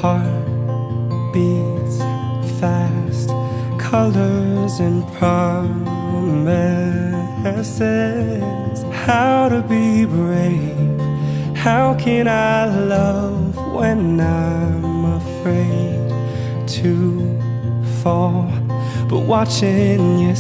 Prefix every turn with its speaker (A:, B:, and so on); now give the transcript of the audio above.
A: heart beats fast, colors and promises. How to be brave, how can I love when I'm afraid to fall? But watching you